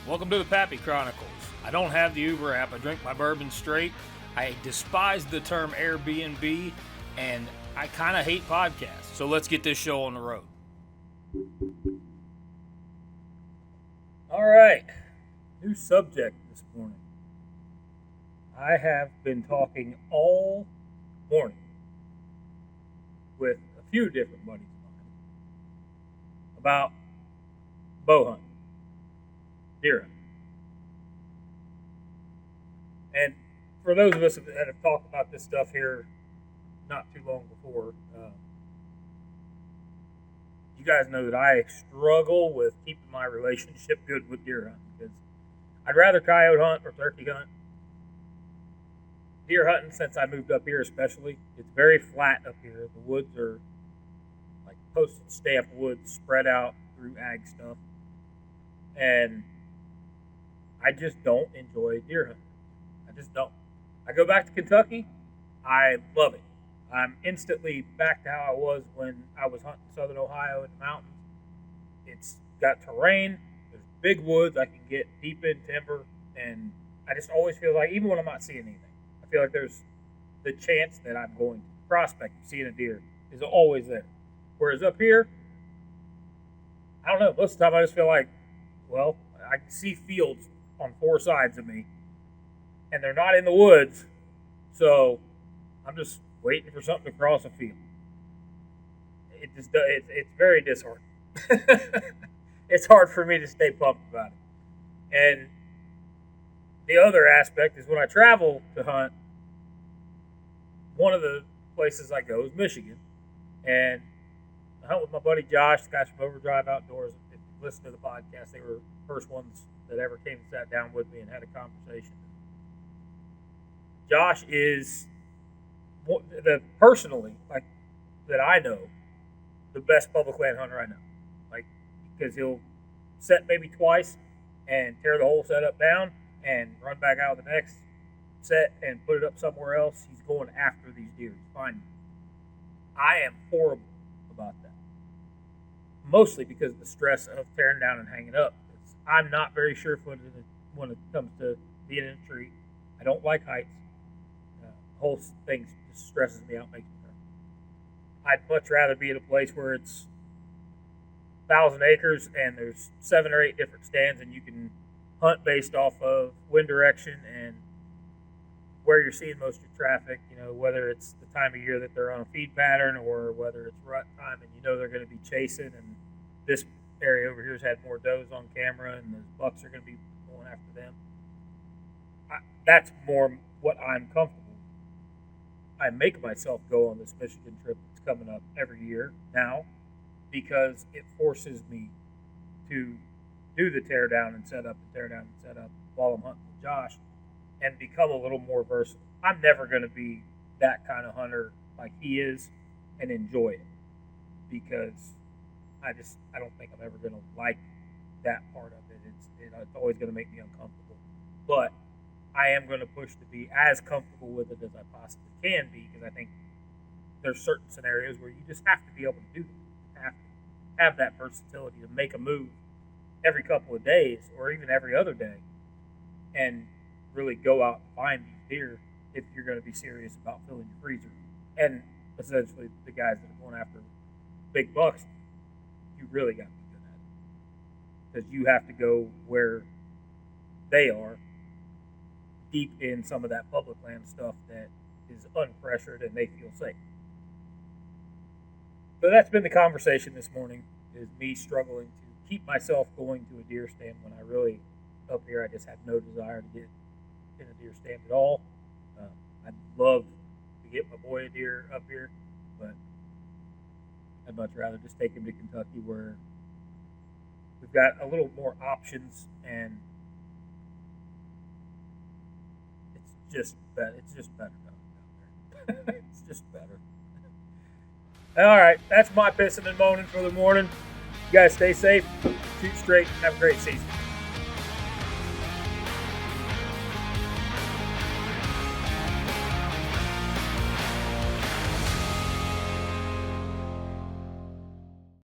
Welcome to the Pappy Chronicles. I don't have the Uber app. I drink my bourbon straight. I despise the term Airbnb, and I kind of hate podcasts. So let's get this show on the road. All right. New subject this morning. I have been talking all morning with a few different buddies of mine about bow hunting, deer hunting. And for those of us that have talked about this stuff here not too long before, you guys know that I struggle with keeping my relationship good with deer hunting because I'd rather coyote hunt or turkey hunt. Deer hunting, since I moved up here especially, it's very flat up here. The woods are like postage stamp woods spread out through ag stuff. And I just don't enjoy deer hunting. I just don't. I go back to Kentucky, I love it. I'm instantly back to how I was when I was hunting southern Ohio in the mountains. It's got terrain, there's big woods, I can get deep in timber, and I just always feel like, even when I'm not seeing anything, I feel like there's the chance that I'm going to prospect of seeing a deer is always there. Whereas up here, I don't know, most of the time I just feel like, well, I can see fields on four sides of me, and they're not in the woods, so I'm just waiting for something to cross a field. It's very disheartening. It's hard for me to stay pumped about it. And the other aspect is when I travel to hunt, one of the places I go is Michigan, and I hunt with my buddy Josh, the guys from Overdrive Outdoors. If you listen to the podcast, they were the first ones that ever came and sat down with me and had a conversation. Josh is personally, like, that I know, the best public land hunter I know. Like, because he'll set maybe twice and tear the whole setup down and run back out of the next set and put it up somewhere else. He's going after these deer. He's finding them. I am horrible about that. Mostly because of the stress of tearing down and hanging up. I'm not very sure-footed when it comes to being in a tree. I don't like heights. The whole thing just stresses me out, makes me nervous. I'd much rather be in a place where it's 1,000 acres and there's 7 or 8 different stands, and you can hunt based off of wind direction and where you're seeing most of your traffic, whether it's the time of year that they're on a feed pattern or whether it's rut time and they're going to be chasing, and this area over here has had more does on camera and the bucks are going to be going after them. That's more what I'm comfortable with. I make myself go on this Michigan trip that's coming up every year now because it forces me to do the tear down and set up while I'm hunting with Josh and become a little more versatile. I'm never going to be that kind of hunter like he is and enjoy it because I don't think I'm ever going to like that part of it. It's always going to make me uncomfortable. But I am going to push to be as comfortable with it as I possibly can be because I think there's certain scenarios where you just have to be able to do that. You have to have that versatility to make a move every couple of days or even every other day and really go out and find these deer if you're going to be serious about filling your freezer. And essentially the guys that are going after big bucks, you really got to be good at it because you have to go where they are, deep in some of that public land stuff that is unpressured and they feel safe. So that's been the conversation this morning, is me struggling to keep myself going to a deer stand when I really, up here, I just have no desire to get in a deer stand at all. I'd love to get my boy a deer up here, but I'd much rather just take him to Kentucky where we've got a little more options and it's just better down there. It's just better. All right, that's my pissing and moaning for the morning. You guys stay safe, shoot straight, have a great season.